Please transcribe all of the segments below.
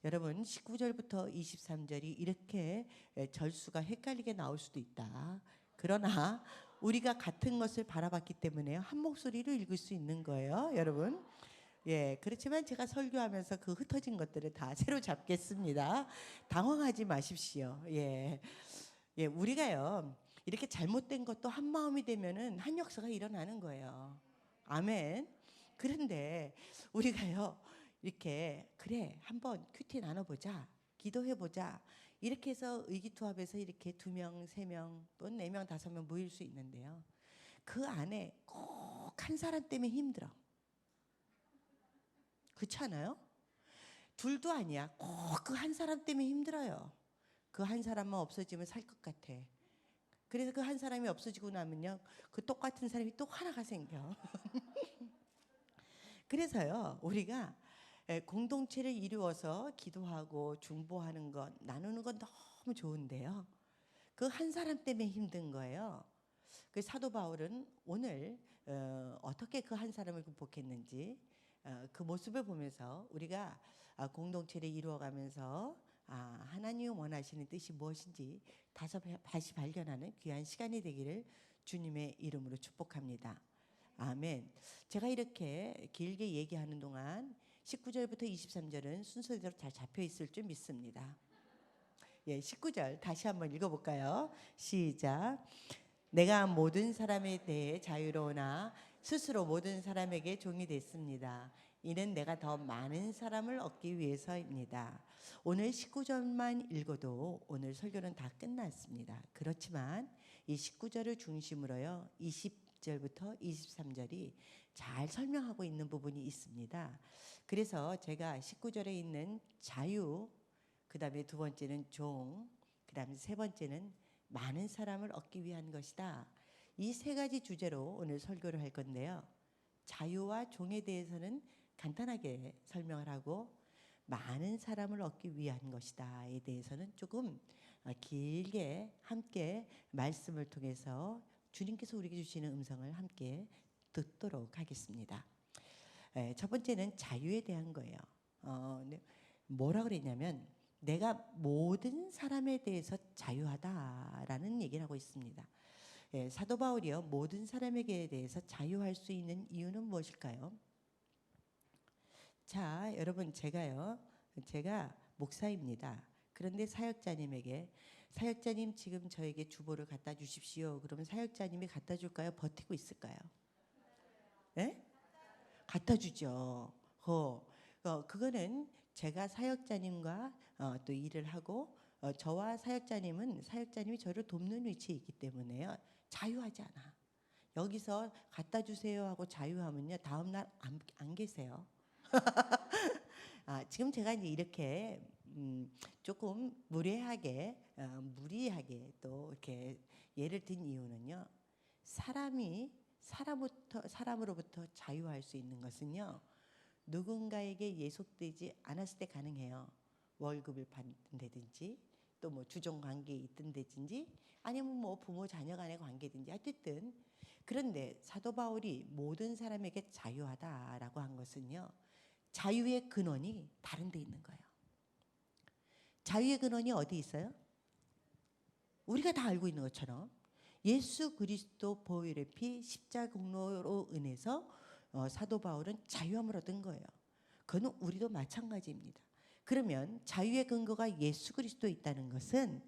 여러분 19절부터 23절이 이렇게 절수가 헷갈리게 나올 수도 있다. 그러나 우리가 같은 것을 바라봤기 때문에 한 목소리로 읽을 수 있는 거예요, 여러분. 예, 그렇지만 제가 설교하면서 그 흩어진 것들을 다 새로 잡겠습니다. 당황하지 마십시오. 예, 예, 우리가요 이렇게 잘못된 것도 한 마음이 되면은 한 역사가 일어나는 거예요. 아멘. 그런데 우리가요 이렇게 그래 한번 큐티 나눠보자, 기도해보자 이렇게 해서 의기투합해서 이렇게 2명, 3명 또는 4명, 5명 모일 수 있는데요. 그 안에 꼭 한 사람 때문에 힘들어. 그렇지 않아요? 둘도 아니야. 꼭 그 한 사람 때문에 힘들어요. 그 한 사람만 없어지면 살 것 같아. 그래서 그 한 사람이 없어지고 나면요, 그 똑같은 사람이 또 하나가 생겨. 그래서요, 우리가 공동체를 이루어서 기도하고 중보하는 것, 나누는 건 너무 좋은데요. 그 한 사람 때문에 힘든 거예요. 그 사도 바울은 오늘 어떻게 그 한 사람을 극복했는지 그 모습을 보면서 우리가 공동체를 이루어가면서 하나님이 원하시는 뜻이 무엇인지 다시 발견하는 귀한 시간이 되기를 주님의 이름으로 축복합니다. 아멘. 제가 이렇게 길게 얘기하는 동안 19절부터 23절은 순서대로 잘 잡혀 있을 줄 믿습니다. 예, 19절 다시 한번 읽어볼까요? 시작. 내가 모든 사람에 대해 자유로우나 스스로 모든 사람에게 종이 됐습니다. 이는 내가 더 많은 사람을 얻기 위해서입니다. 오늘 19절만 읽어도 오늘 설교는 다 끝났습니다. 그렇지만 이 19절을 중심으로요 20절부터 23절이 잘 설명하고 있는 부분이 있습니다. 그래서 제가 19절에 있는 자유, 그 다음에 두 번째는 종, 그 다음에 세 번째는 많은 사람을 얻기 위한 것이다. 이 세 가지 주제로 오늘 설교를 할 건데요. 자유와 종에 대해서는 간단하게 설명을 하고 많은 사람을 얻기 위한 것이다에 대해서는 조금 길게 함께 말씀을 통해서 주님께서 우리에게 주시는 음성을 함께 듣도록 하겠습니다. 첫 번째는 자유에 대한 거예요. 뭐라 그랬냐면 내가 모든 사람에 대해서 자유하다라는 얘기를 하고 있습니다. 예, 사도 바울이요 모든 사람에게 대해서 자유할 수 있는 이유는 무엇일까요? 자, 여러분 제가 목사입니다. 그런데 사역자님 지금 저에게 주보를 갖다 주십시오. 그러면 사역자님이 갖다 줄까요? 버티고 있을까요? 네? 갖다 주죠. 그거는 제가 사역자님과 또 일을 하고 저와 사역자님이 저를 돕는 위치에 있기 때문에요. 자유하지 않아. 여기서 갖다 주세요 하고 자유하면요. 다음 날 안 계세요. 지금 제가 이제 이렇게 조금 무리하게 또 이렇게 예를 든 이유는요. 사람으로부터 자유할 수 있는 것은요. 누군가에게 예속되지 않았을 때 가능해요. 월급을 받는다든지 또 뭐 주종 관계에 있든지 아니면 뭐 부모 자녀 간의 관계든지 어쨌든 그런데 사도 바울이 모든 사람에게 자유하다라고 한 것은요. 자유의 근원이 다른 데 있는 거예요. 자유의 근원이 어디 있어요? 우리가 다 알고 있는 것처럼 예수 그리스도 보혈의 피 십자가 공로로 인해서 사도 바울은 자유함을 얻은 거예요. 그건 우리도 마찬가지입니다. 그러면 자유의 근거가 예수 그리스도에 있다는 것은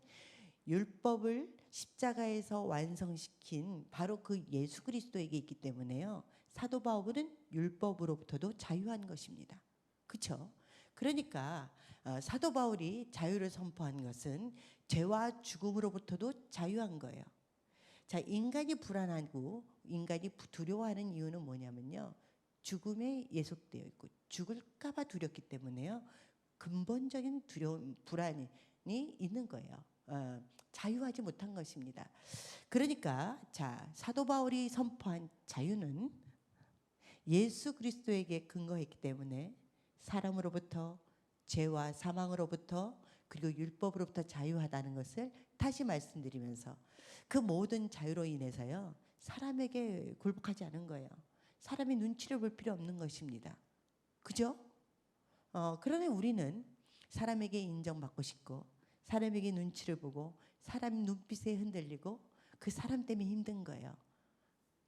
율법을 십자가에서 완성시킨 바로 그 예수 그리스도에게 있기 때문에요. 사도 바울은 율법으로부터도 자유한 것입니다. 그렇죠? 그러니까 사도 바울이 자유를 선포한 것은 죄와 죽음으로부터도 자유한 거예요. 자, 인간이 불안하고 인간이 두려워하는 이유는 뭐냐면요. 죽음에 예속되어 있고 죽을까 봐 두렵기 때문에요. 근본적인 두려움, 불안이 있는 거예요. 자유하지 못한 것입니다. 그러니까 자, 사도 바울이 선포한 자유는 예수 그리스도에게 근거했기 때문에 사람으로부터 죄와 사망으로부터 그리고 율법으로부터 자유하다는 것을 다시 말씀드리면서 그 모든 자유로 인해서요. 사람에게 굴복하지 않은 거예요. 사람이 눈치를 볼 필요 없는 것입니다. 그죠? 그러니 우리는 사람에게 인정받고 싶고 사람에게 눈치를 보고 사람 눈빛에 흔들리고 그 사람 때문에 힘든 거예요.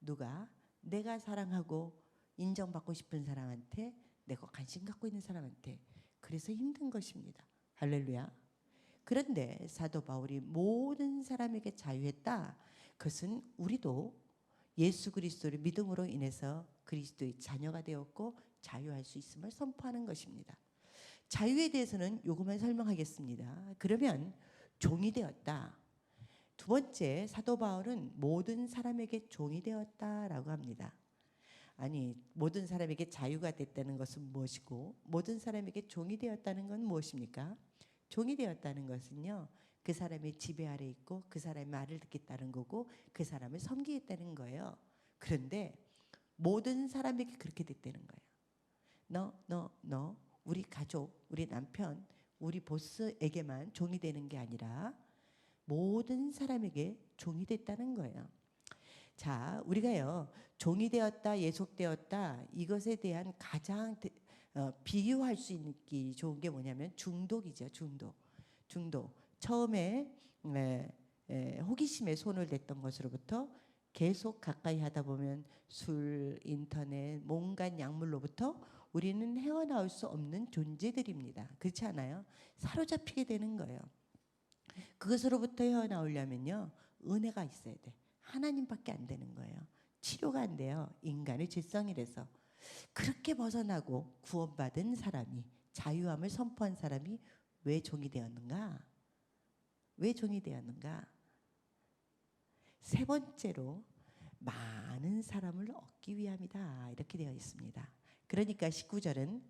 누가? 내가 사랑하고 인정받고 싶은 사람한테, 내가 관심 갖고 있는 사람한테. 그래서 힘든 것입니다. 할렐루야. 그런데 사도 바울이 모든 사람에게 자유했다. 그것은 우리도 예수 그리스도를 믿음으로 인해서 그리스도의 자녀가 되었고 자유할 수 있음을 선포하는 것입니다. 자유에 대해서는 요것만 설명하겠습니다. 그러면 종이 되었다. 두 번째, 사도 바울은 모든 사람에게 종이 되었다라고 합니다. 아니, 모든 사람에게 자유가 됐다는 것은 무엇이고 모든 사람에게 종이 되었다는 건 무엇입니까? 종이 되었다는 것은요, 그 사람의 지배 아래 있고 그 사람의 말을 듣겠다는 거고 그 사람을 섬기겠다는 거예요. 그런데 모든 사람에게 그렇게 됐다는 거예요. 너 우리 가족, 우리 남편, 우리 보스에게만 종이 되는 게 아니라 모든 사람에게 종이 됐다는 거예요. 자, 우리가요, 종이 되었다, 예속되었다, 이것에 대한 가장 비유할 수 있기 좋은 게 뭐냐면 중독이죠. 중독. 처음에 호기심에 손을 댔던 것으로부터 계속 가까이 하다 보면 술, 인터넷, 온갖 약물로부터 우리는 헤어나올 수 없는 존재들입니다. 그렇지 않아요? 사로잡히게 되는 거예요. 그것으로부터 헤어나오려면요, 은혜가 있어야 돼. 하나님밖에 안 되는 거예요. 치료가 안 돼요. 인간의 죄성이라서. 그렇게 벗어나고 구원받은 사람이, 자유함을 선포한 사람이 왜 종이 되었는가? 왜 종이 되었는가? 세 번째로 많은 사람을 얻기 위함이다. 이렇게 되어 있습니다. 그러니까 19절은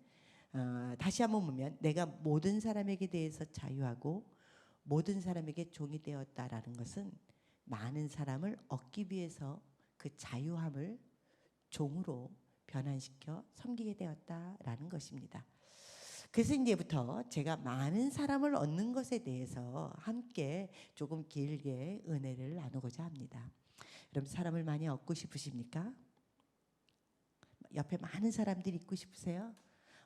다시 한번 보면 내가 모든 사람에게 대해서 자유하고 모든 사람에게 종이 되었다라는 것은 많은 사람을 얻기 위해서 그 자유함을 종으로 변환시켜 섬기게 되었다라는 것입니다. 그래서 이제부터 제가 많은 사람을 얻는 것에 대해서 함께 조금 길게 은혜를 나누고자 합니다. 여러분, 사람을 많이 얻고 싶으십니까? 옆에 많은 사람들이 있고 싶으세요?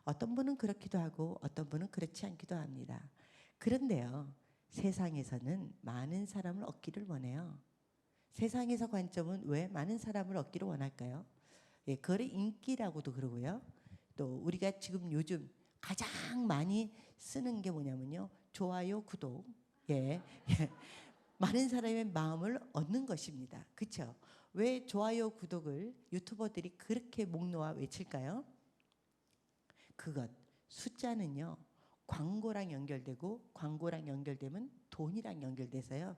어떤 분은 그렇기도 하고 어떤 분은 그렇지 않기도 합니다. 그런데요, 세상에서는 많은 사람을 얻기를 원해요. 세상에서 관점은 왜 많은 사람을 얻기를 원할까요? 예, 그걸 인기라고도 그러고요. 또 우리가 지금 요즘 가장 많이 쓰는 게 뭐냐면요, 좋아요, 구독. 예, 많은 사람의 마음을 얻는 것입니다. 그렇죠? 왜 좋아요, 구독을 유튜버들이 그렇게 목 놓아 외칠까요? 그것, 숫자는요, 광고랑 연결되고 광고랑 연결되면 돈이랑 연결돼서요,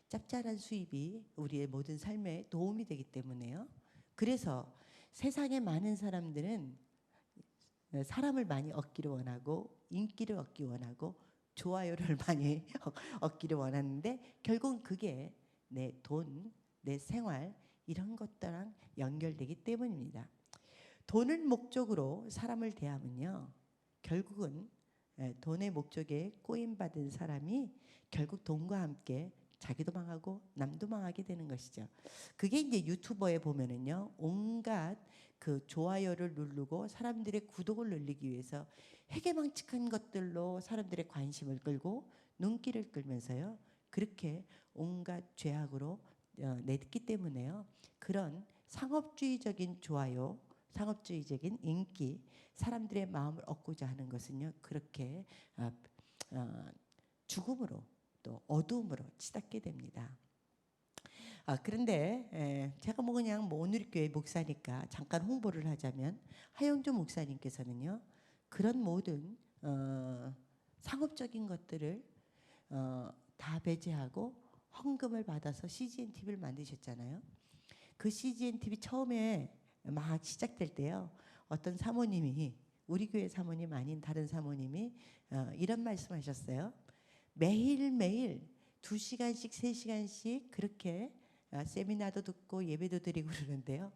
짭짤한 수입이 우리의 모든 삶에 도움이 되기 때문에요. 그래서 세상에 많은 사람들은 사람을 많이 얻기를 원하고 인기를 얻기 원하고 좋아요를 많이 얻기를 원하는데 결국은 그게 내 돈, 내 생활 이런 것들랑 연결되기 때문입니다. 돈을 목적으로 사람을 대하면요, 결국은 돈의 목적에 꼬임받은 사람이 결국 돈과 함께 자기도 망하고 남도 망하게 되는 것이죠. 그게 이제 유튜버에 보면은요, 온갖 그 좋아요를 누르고 사람들의 구독을 늘리기 위해서 해괴망측한 것들로 사람들의 관심을 끌고 눈길을 끌면서요, 그렇게 온갖 죄악으로 내딛기 때문에요, 그런 상업주의적인 좋아요, 상업주의적인 인기, 사람들의 마음을 얻고자 하는 것은요, 그렇게 죽음으로 또 어두움으로 치닫게 됩니다. 그런데 제가 뭐 그냥 오늘교회 목사니까 잠깐 홍보를 하자면 하영조 목사님께서는요, 그런 모든 상업적인 것들을 다 배제하고 헌금을 받아서 CGN TV를 만드셨잖아요. 그 CGN TV 처음에 막 시작될 때요, 어떤 사모님이, 우리 교회 사모님 아닌 다른 사모님이 이런 말씀하셨어요. 매일매일 2시간씩 3시간씩 그렇게 세미나도 듣고 예배도 드리고 그러는데요,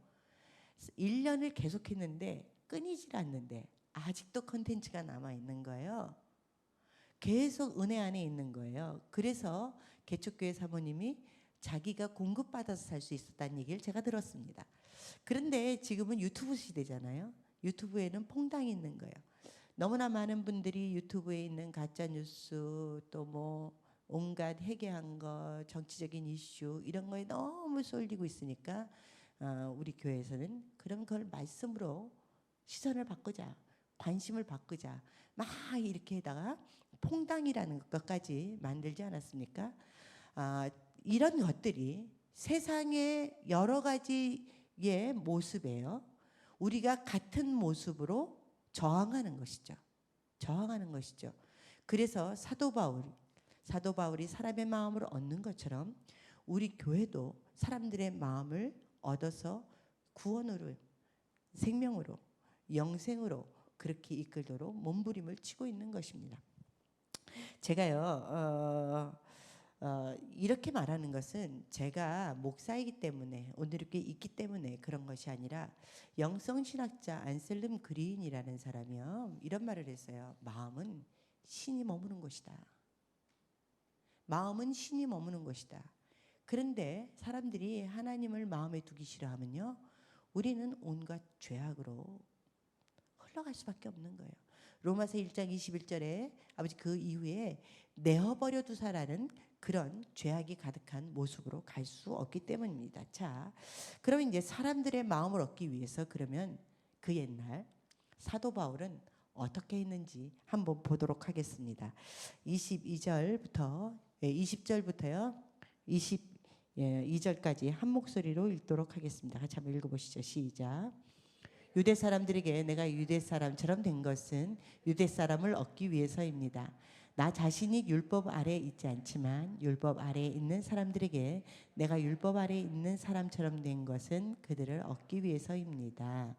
1년을 계속했는데 끊이질 않는데 아직도 컨텐츠가 남아있는 거예요. 계속 은혜 안에 있는 거예요. 그래서 개척교회 사모님이 자기가 공급받아서 살 수 있었다는 얘기를 제가 들었습니다. 그런데 지금은 유튜브 시대잖아요. 유튜브에는 퐁당이 있는 거예요. 너무나 많은 분들이 유튜브에 있는 가짜 뉴스 또 뭐 온갖 해괴한 거, 정치적인 이슈 이런 거에 너무 쏠리고 있으니까 우리 교회에서는 그런 걸 말씀으로 시선을 바꾸자, 관심을 바꾸자, 막 이렇게다가 퐁당이라는 것까지 만들지 않았습니까? 이런 것들이 세상의 여러 가지의 모습이에요. 우리가 같은 모습으로 저항하는 것이죠. 저항하는 것이죠. 그래서 사도 바울이 사람의 마음을 얻는 것처럼 우리 교회도 사람들의 마음을 얻어서 구원으로, 생명으로, 영생으로 그렇게 이끌도록 몸부림을 치고 있는 것입니다. 제가요 이렇게 말하는 것은 제가 목사이기 때문에 오늘 이렇게 있기 때문에 그런 것이 아니라 영성신학자 안셀름 그린이라는 사람이요 이런 말을 했어요. 마음은 신이 머무는 곳이다. 마음은 신이 머무는 곳이다. 그런데 사람들이 하나님을 마음에 두기 싫어하면요 우리는 온갖 죄악으로 흘러갈 수밖에 없는 거예요. 로마서 1장 21절에 아버지 그 이후에 내어버려 두사라는 그런 죄악이 가득한 모습으로 갈 수 없기 때문입니다. 자, 그러면 이제 사람들의 마음을 얻기 위해서 그러면 그 옛날 사도 바울은 어떻게 했는지 한번 보도록 하겠습니다. 20절부터요. 22절까지 한 목소리로 읽도록 하겠습니다. 같이 한번 읽어보시죠. 시작. 유대 사람들에게 내가 유대 사람처럼 된 것은 유대 사람을 얻기 위해서입니다. 나 자신이 율법 아래에 있지 않지만 율법 아래에 있는 사람들에게 내가 율법 아래에 있는 사람처럼 된 것은 그들을 얻기 위해서입니다.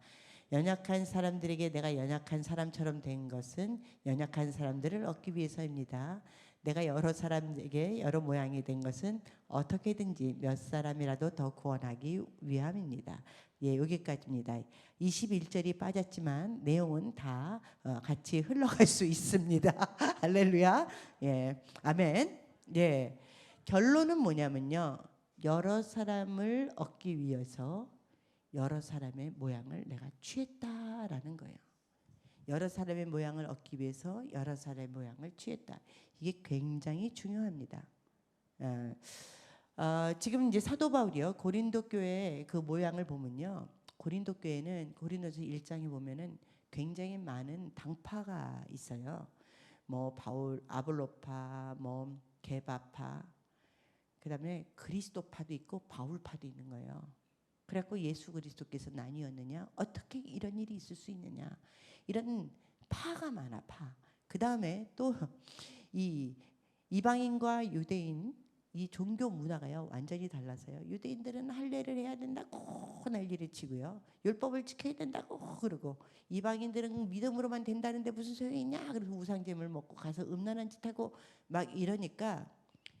연약한 사람들에게 내가 연약한 사람처럼 된 것은 연약한 사람들을 얻기 위해서입니다. 내가 여러 사람에게 여러 모양이 된 것은 어떻게든지 몇 사람이라도 더 구원하기 위함입니다. 예, 여기까지입니다. 21절이 빠졌지만 내용은 다 같이 흘러갈 수 있습니다. 할렐루야. 예, 아멘. 예, 결론은 뭐냐면요. 여러 사람을 얻기 위해서 여러 사람의 모양을 내가 취했다라는 거예요. 여러 사람의 모양을 얻기 위해서 여러 사람의 모양을 취했다. 이게 굉장히 중요합니다. 지금 이제 사도 바울이요 고린도 교회 그 모양을 보면요, 고린도 교회는 고린도서 1장에 보면은 굉장히 많은 당파가 있어요. 뭐 바울 아볼로파, 뭐 게바파, 그다음에 그리스도파도 있고 바울파도 있는 거예요. 그래갖고 예수 그리스도께서 나뉘었느냐? 어떻게 이런 일이 있을 수 있느냐? 이런 파가 많아, 파. 그 다음에 또 이 이방인과 유대인 이 종교 문화가요 완전히 달라서요. 유대인들은 할례를 해야 된다고 난리를 치고요, 율법을 지켜야 된다고 그러고, 이방인들은 믿음으로만 된다는데 무슨 소용이 있냐? 그래서 우상제물 먹고 가서 음란한 짓 하고 막 이러니까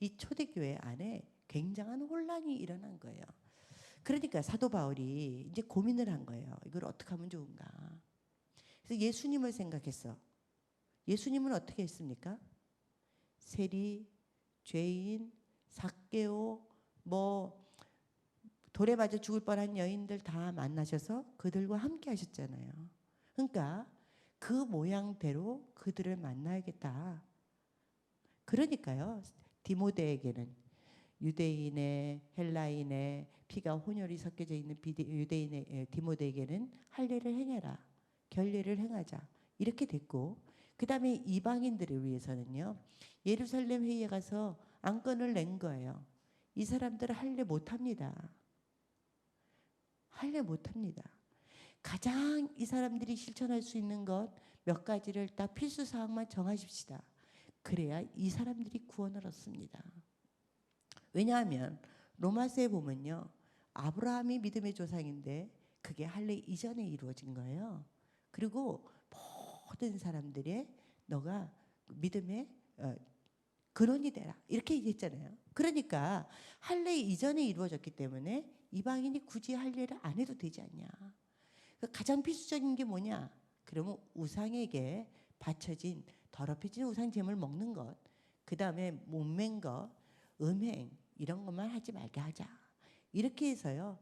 이 초대교회 안에 굉장한 혼란이 일어난 거예요. 그러니까 사도 바울이 이제 고민을 한 거예요. 이걸 어떻게 하면 좋은가? 그래서 예수님을 생각했어. 예수님은 어떻게 했습니까? 세리, 죄인, 삭개오, 뭐 돌에 맞아 죽을 뻔한 여인들 다 만나셔서 그들과 함께 하셨잖아요. 그러니까 그 모양대로 그들을 만나야겠다. 그러니까요, 디모데에게는 유대인의 헬라인의 피가 혼혈이 섞여져 있는 유대인의 디모데에게는 할례를 행해라, 결례를 행하자, 이렇게 됐고, 그 다음에 이방인들을 위해서는요 예루살렘 회의에 가서 안건을 낸 거예요. 이 사람들은 할례 못합니다. 할례 못합니다. 가장 이 사람들이 실천할 수 있는 것 몇 가지를 딱 필수 사항만 정하십시다. 그래야 이 사람들이 구원을 얻습니다. 왜냐하면 로마서에 보면요, 아브라함이 믿음의 조상인데 그게 할례 이전에 이루어진 거예요. 그리고 모든 사람들의 너가 믿음의 근원이 되라, 이렇게 얘기했잖아요. 그러니까 할례 이전에 이루어졌기 때문에 이방인이 굳이 할례를 안 해도 되지 않냐. 가장 필수적인 게 뭐냐? 그러면 우상에게 바쳐진 더럽혀진 우상 제물 먹는 것, 그 다음에 몸맨 것, 음행 이런 것만 하지 말게 하자. 이렇게 해서요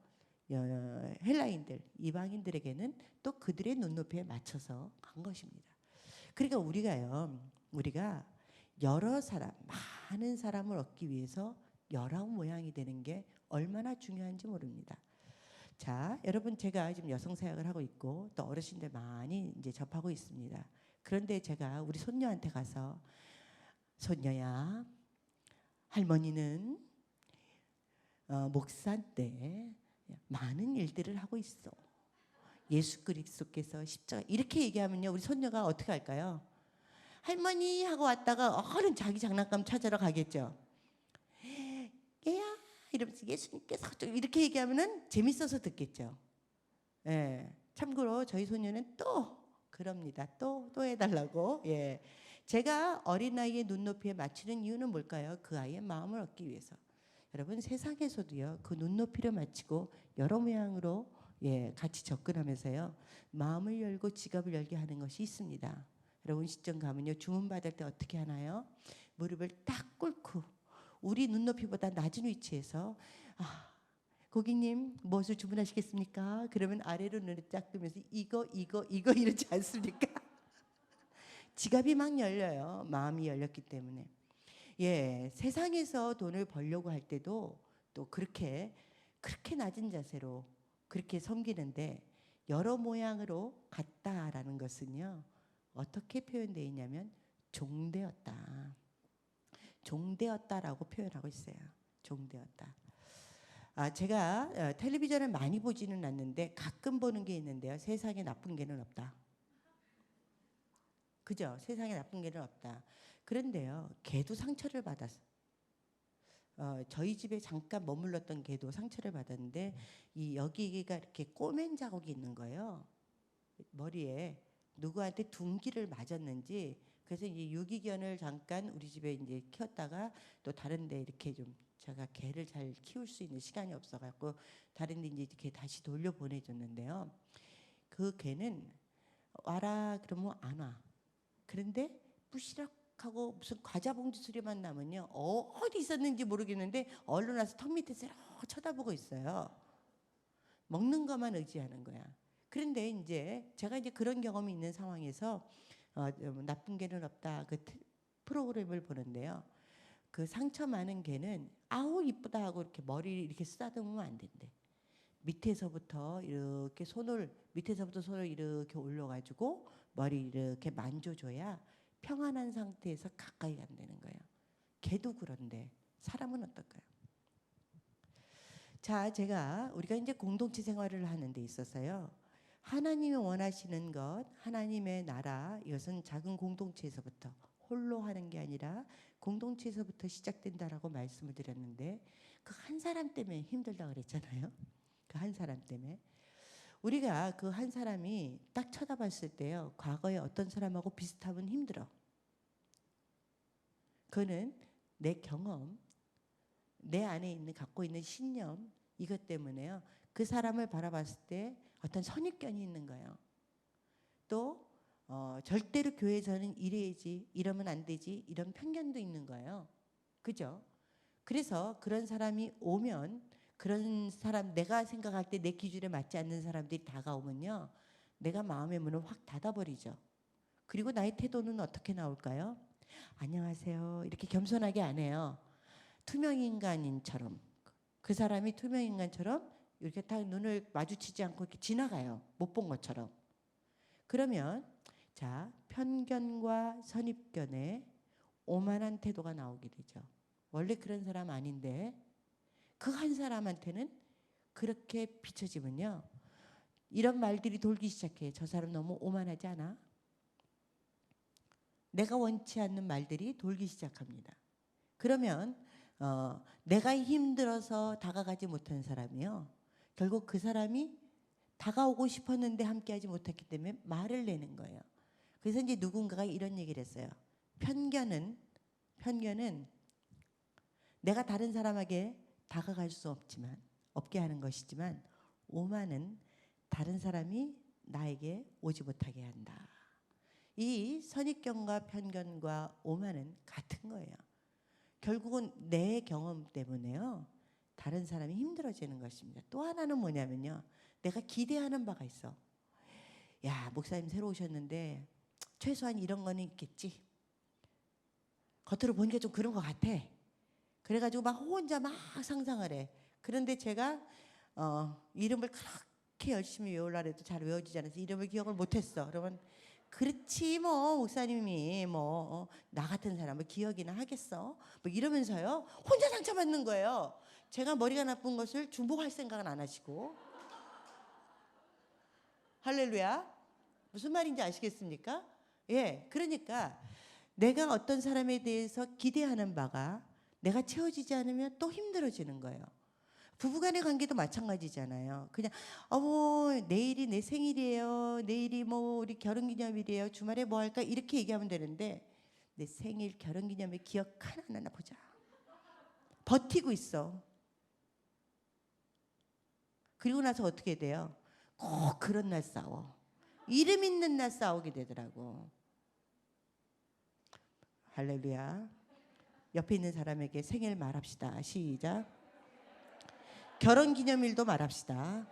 헬라인들, 이방인들에게는 또 그들의 눈높이에 맞춰서 간 것입니다. 그러니까 우리가 여러 사람, 많은 사람을 얻기 위해서 여러 모양이 되는 게 얼마나 중요한지 모릅니다. 자, 여러분, 제가 지금 여성 사역을 하고 있고 또 어르신들 많이 이제 접하고 있습니다. 그런데 제가 우리 손녀한테 가서, 손녀야, 할머니는 목사인데 많은 일들을 하고 있어. 예수 그리스도께서 십자가, 이렇게 얘기하면요, 우리 손녀가 어떻게 할까요? 할머니 하고 왔다가 얼른 자기 장난감 찾으러 가겠죠. 얘야 이러면서 예수님께서 이렇게 얘기하면은 재밌어서 듣겠죠. 예. 참고로 저희 소녀는 또 그럽니다. 또 해달라고. 예. 제가 어린 아이의 눈높이에 맞추는 이유는 뭘까요? 그 아이의 마음을 얻기 위해서. 여러분, 세상에서도요, 그 눈높이를 맞추고 여러 모양으로 같이 접근하면서요, 마음을 열고 지갑을 열게 하는 것이 있습니다. 여러분, 시점 가면요, 주문 받을 때 어떻게 하나요? 무릎을 딱 꿇고 우리 눈높이보다 낮은 위치에서, 고객님 무엇을 주문하시겠습니까? 그러면 아래로 눈을 딱 뜨면서 이거 이러지 않습니까? 지갑이 막 열려요. 마음이 열렸기 때문에. 세상에서 돈을 벌려고 할 때도 또 그렇게 낮은 자세로 그렇게 섬기는데, 여러 모양으로 갔다라는 것은요, 어떻게 표현되어 있냐면 종되었다. 종되었다라고 표현하고 있어요. 종되었다. 제가 텔레비전을 많이 보지는 않는데 가끔 보는 게 있는데요. 세상에 나쁜 개는 없다. 그죠? 세상에 나쁜 개는 없다. 그런데요, 개도 상처를 받았어. 저희 집에 잠깐 머물렀던 개도 상처를 받았는데, 이 여기가 이렇게 꼬맨 자국이 있는 거예요. 머리에 누구한테 둔기를 맞았는지. 그래서 이제 유기견을 잠깐 우리 집에 이제 키웠다가 또 다른데 이렇게 좀 제가 개를 잘 키울 수 있는 시간이 없어갖고 다른데 이제 이렇게 다시 돌려 보내줬는데요. 그 개는 와라 그러면 안 와. 그런데 부시럭하고 무슨 과자 봉지 소리만 나면요, 어디 있었는지 모르겠는데 얼른 와서 턱 밑에서 이렇게 쳐다보고 있어요. 먹는 것만 의지하는 거야. 그런데 이제 제가 이제 그런 경험이 있는 상황에서 나쁜 개는 없다 그 프로그램을 보는데요. 그 상처 많은 개는 아우 이쁘다 하고 이렇게 머리를 이렇게 쓰다듬으면 안 된대. 밑에서부터 밑에서부터 손을 이렇게 올려가지고 머리 이렇게 만져줘야 평안한 상태에서 가까이 간다는 거예요. 개도 그런데 사람은 어떨까요? 자, 우리가 이제 공동체 생활을 하는 데 있어서요, 하나님이 원하시는 것, 하나님의 나라, 이것은 작은 공동체에서부터, 홀로 하는 게 아니라 공동체에서부터 시작된다라고 말씀을 드렸는데, 그 한 사람 때문에 힘들다 그랬잖아요. 그 한 사람 때문에. 우리가 그 한 사람이 딱 쳐다봤을 때요, 과거에 어떤 사람하고 비슷하면 힘들어. 그거는 내 경험, 내 안에 갖고 있는 신념, 이것 때문에요, 그 사람을 바라봤을 때 어떤 선입견이 있는 거예요. 또 절대로 교회에서는 이래야지, 이러면 안 되지, 이런 편견도 있는 거예요. 그죠? 그래서 그런 사람이 오면, 그런 사람, 내가 생각할 때 내 기준에 맞지 않는 사람들이 다가오면요, 내가 마음의 문을 확 닫아버리죠. 그리고 나의 태도는 어떻게 나올까요? 안녕하세요 이렇게 겸손하게 안 해요. 투명인간인처럼, 그 사람이 투명인간처럼 이렇게 딱 눈을 마주치지 않고 이렇게 지나가요. 못 본 것처럼. 그러면 자, 편견과 선입견에 오만한 태도가 나오게 되죠. 원래 그런 사람 아닌데 그 한 사람한테는 그렇게 비춰지면요, 이런 말들이 돌기 시작해. 저 사람 너무 오만하지 않아? 내가 원치 않는 말들이 돌기 시작합니다. 그러면 내가 힘들어서 다가가지 못한 사람이요, 결국 그 사람이 다가오고 싶었는데 함께하지 못했기 때문에 말을 내는 거예요. 그래서 이제 누군가가 이런 얘기를 했어요. 편견은 내가 다른 사람에게 다가갈 수 없게 하는 것이지만, 오만은 다른 사람이 나에게 오지 못하게 한다. 이 선입견과 편견과 오만은 같은 거예요. 결국은 내 경험 때문에요, 다른 사람이 힘들어지는 것입니다. 또 하나는 뭐냐면요, 내가 기대하는 바가 있어. 야, 목사님 새로 오셨는데 최소한 이런 거는 있겠지. 겉으로 보니까 좀 그런 것 같아. 그래가지고 막 혼자 막 상상을 해. 그런데 제가 이름을 그렇게 열심히 외우려고 해도 잘 외워지지 않아서 이름을 기억을 못했어. 그러면 그렇지 뭐 목사님이 뭐 나 같은 사람을 기억이나 하겠어 뭐 이러면서요 혼자 상처받는 거예요. 제가 머리가 나쁜 것을 중복할 생각은 안 하시고. 할렐루야. 무슨 말인지 아시겠습니까? 예, 그러니까 내가 어떤 사람에 대해서 기대하는 바가 내가 채워지지 않으면 또 힘들어지는 거예요. 부부간의 관계도 마찬가지잖아요. 그냥 어머 내일이 내 생일이에요. 내일이 뭐 우리 결혼기념일이에요. 주말에 뭐 할까 이렇게 얘기하면 되는데 내 생일 결혼기념일 기억 하나 보자. 버티고 있어. 그리고 나서 어떻게 돼요? 꼭 그런 날 싸워. 이름 있는 날 싸우게 되더라고. 할렐루야. 옆에 있는 사람에게 생일 말합시다. 시작. 결혼기념일도 말합시다.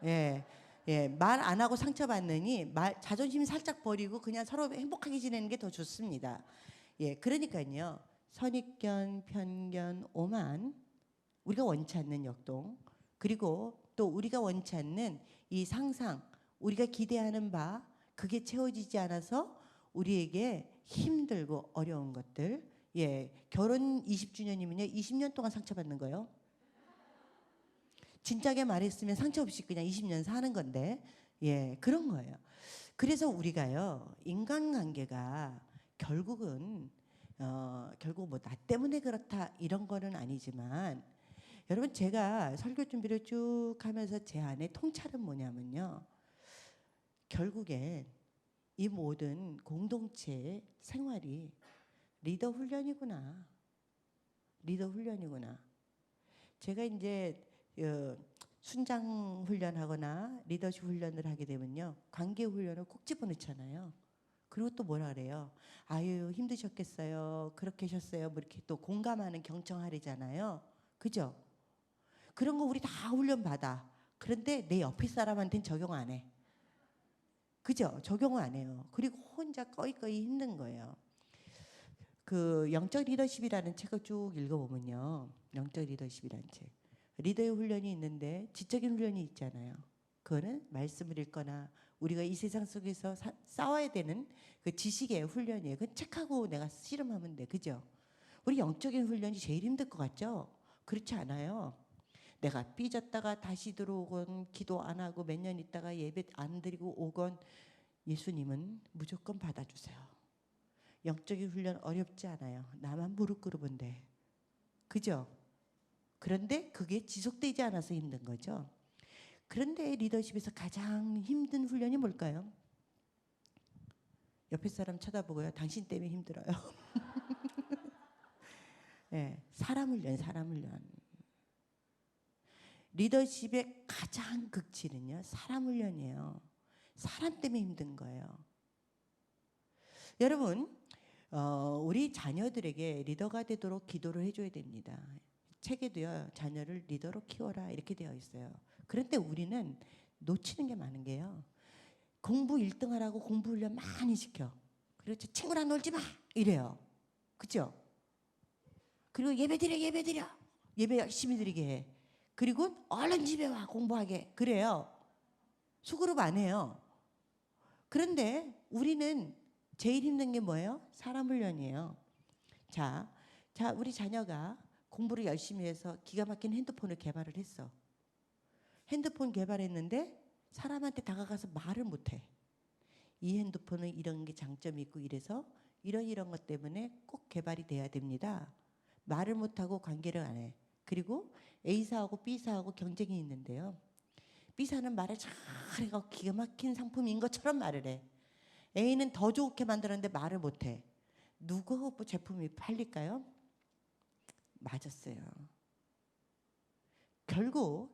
예, 예, 말 안 하고 상처받느니 자존심 살짝 버리고 그냥 서로 행복하게 지내는 게 더 좋습니다. 예, 그러니까요. 선입견, 편견, 오만, 우리가 원치 않는 역동, 그리고 또 우리가 원치 않는 이 상상, 우리가 기대하는 바, 그게 채워지지 않아서 우리에게 힘들고 어려운 것들. 예, 결혼 20주년이면요, 20년 동안 상처받는 거예요. 진작에 말했으면 상처 없이 그냥 20년 사는 건데, 예, 그런 거예요. 그래서 우리가요, 인간관계가 결국은 결국 뭐 나 때문에 그렇다 이런 거는 아니지만, 여러분 제가 설교 준비를 쭉 하면서 제 안에 통찰은 뭐냐면요, 결국엔 이 모든 공동체 생활이 리더 훈련이구나. 리더 훈련이구나. 제가 이제 순장 훈련하거나 리더십 훈련을 하게 되면요, 관계 훈련을 꼭 집어넣잖아요. 그리고 또 뭐라 그래요? 아유 힘드셨겠어요. 그렇게 하셨어요. 뭐 이렇게 또 공감하는 경청하리잖아요. 그죠? 그런 거 우리 다 훈련 받아. 그런데 내 옆에 사람한테는 적용 안 해. 그죠? 적용을 안 해요. 그리고 혼자 꺼이꺼이 힘든 거예요. 그 영적 리더십이라는 책을 쭉 읽어보면요, 영적 리더십이라는 책, 리더의 훈련이 있는데 지적인 훈련이 있잖아요. 그거는 말씀을 읽거나 우리가 이 세상 속에서 싸워야 되는 그 지식의 훈련이에요. 그 책하고 내가 씨름하면 돼. 그죠? 우리 영적인 훈련이 제일 힘들 것 같죠? 그렇지 않아요. 내가 삐졌다가 다시 들어오건 기도 안 하고 몇 년 있다가 예배 안 드리고 오건 예수님은 무조건 받아주세요. 영적인 훈련 어렵지 않아요. 나만 무릎 꿇으면 돼. 그죠? 그런데 그게 지속되지 않아서 힘든 거죠. 그런데 리더십에서 가장 힘든 훈련이 뭘까요? 옆에 사람 쳐다보고요. 당신 때문에 힘들어요. 네, 사람 훈련, 사람 훈련. 리더십의 가장 극치는요, 사람 훈련이에요. 사람 때문에 힘든 거예요. 여러분, 우리 자녀들에게 리더가 되도록 기도를 해줘야 됩니다. 책에도요, 자녀를 리더로 키워라 이렇게 되어 있어요. 그런데 우리는 놓치는 게 많은 게요, 공부 1등 하라고 공부 훈련 많이 시켜. 그리고 친구랑 놀지 마 이래요. 그죠? 그리고 예배 드려, 예배 드려, 예배 열심히 드리게 해. 그리고 얼른 집에 와 공부하게 그래요. 수그룹 안 해요. 그런데 우리는 제일 힘든 게 뭐예요? 사람 훈련이에요. 자, 우리 자녀가 공부를 열심히 해서 기가 막힌 핸드폰을 개발을 했어. 핸드폰 개발했는데 사람한테 다가가서 말을 못해. 이 핸드폰은 이런 게 장점이 있고 이래서 이런 것 때문에 꼭 개발이 돼야 됩니다. 말을 못하고 관계를 안 해. 그리고 A사하고 B사하고 경쟁이 있는데요, B사는 말을 잘해서 기가 막힌 상품인 것처럼 말을 해. A는 더 좋게 만들었는데 말을 못해. 누구 제품이 팔릴까요? 맞았어요. 결국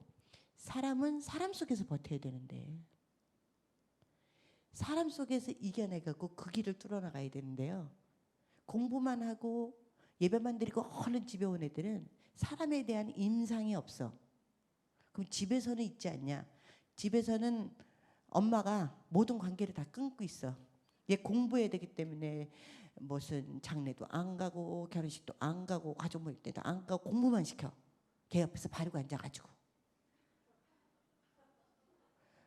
사람은 사람 속에서 버텨야 되는데, 사람 속에서 이겨내갖고 그 길을 뚫어나가야 되는데요, 공부만 하고 예배만 드리고 얼른 집에 온 애들은 사람에 대한 임상이 없어. 그럼 집에서는 있지 않냐? 집에서는 엄마가 모든 관계를 다 끊고 있어. 얘 공부해야 되기 때문에 무슨 장례도 안 가고 결혼식도 안 가고 가족 모임 때도 안 가고 공부만 시켜. 걔 옆에서 바르고 앉아가지고.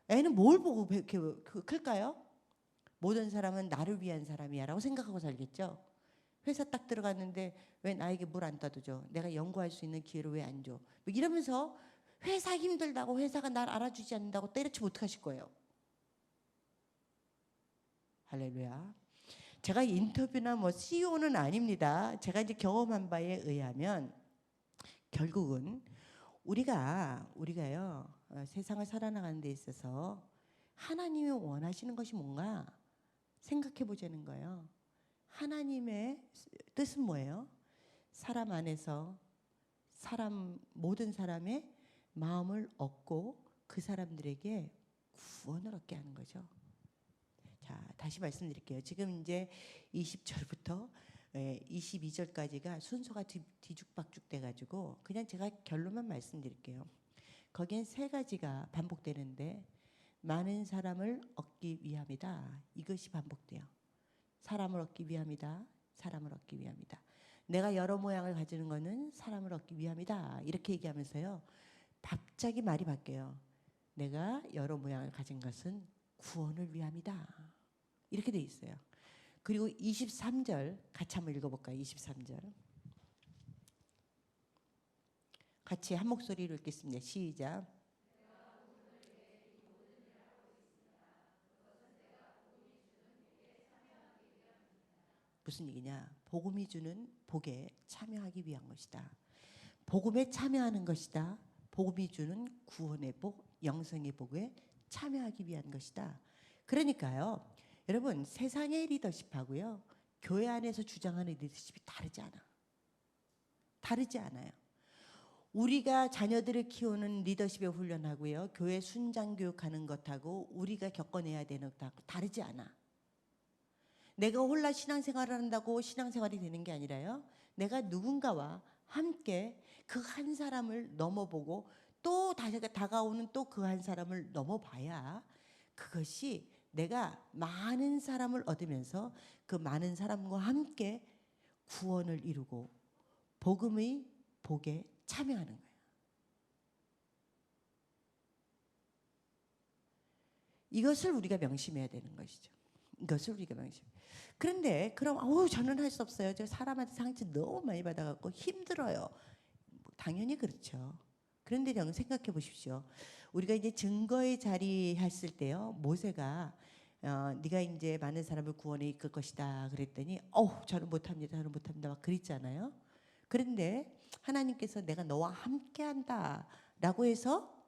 애는 뭘 보고 이렇게 클까요? 모든 사람은 나를 위한 사람이야라고 생각하고 살겠죠. 회사 딱 들어갔는데 왜 나에게 물 안 따줘줘? 내가 연구할 수 있는 기회를 왜 안 줘? 뭐 이러면서 회사 힘들다고 회사가 날 알아주지 않는다고 때려치 못하실 거예요. 할렐루야. 제가 인터뷰나 뭐 CEO는 아닙니다. 제가 이제 경험한 바에 의하면 결국은 우리가요 세상을 살아나가는 데 있어서 하나님이 원하시는 것이 뭔가 생각해 보자는 거예요. 하나님의 뜻은 뭐예요? 사람 안에서 모든 사람의 마음을 얻고 그 사람들에게 구원을 얻게 하는 거죠. 자, 다시 말씀드릴게요. 지금 이제 20절부터 22절까지가 순서가 뒤죽박죽 돼가지고 그냥 제가 결론만 말씀드릴게요. 거기엔 세 가지가 반복되는데 많은 사람을 얻기 위함이다. 이것이 반복돼요. 사람을 얻기 위함이다. 사람을 얻기 위함이다. 내가 여러 모양을 가지는 것은 사람을 얻기 위함이다. 이렇게 얘기하면서요. 갑자기 말이 바뀌어요. 내가 여러 모양을 가진 것은 구원을 위함이다. 이렇게 돼 있어요. 그리고 23절 같이 한번 읽어볼까요? 23절 같이 한 목소리로 읽겠습니다. 시작. 무슨 얘기냐? 복음이 주는 복에 참여하기 위한 것이다. 복음에 참여하는 것이다. 복음이 주는 구원의 복, 영생의 복에 참여하기 위한 것이다. 그러니까요. 여러분 세상의 리더십하고요. 교회 안에서 주장하는 리더십이 다르지 않아요. 우리가 자녀들을 키우는 리더십의 훈련하고요. 교회 순장 교육하는 것하고 우리가 겪어내야 되는 것하고 다르지 않아. 내가 홀라 신앙생활을 한다고 신앙생활이 되는 게 아니라요. 내가 누군가와 함께 그 한 사람을 넘어보고 또 다시 다가오는 또 그 한 사람을 넘어봐야 그것이 내가 많은 사람을 얻으면서 그 많은 사람과 함께 구원을 이루고 복음의 복에 참여하는 거예요. 이것을 우리가 명심해야 되는 것이죠. 이것을 우리가 명심. 그런데 그럼 저는 할 수 없어요. 저 사람한테 상처 너무 많이 받아갖고 힘들어요. 당연히 그렇죠. 그런데 여러분 생각해 보십시오. 우리가 이제 증거의 자리 했을 때요. 모세가 네가 이제 많은 사람을 구원에 이끌 것이다 그랬더니 저는 못합니다. 저는 못합니다. 막 그랬잖아요. 그런데 하나님께서 내가 너와 함께한다 라고 해서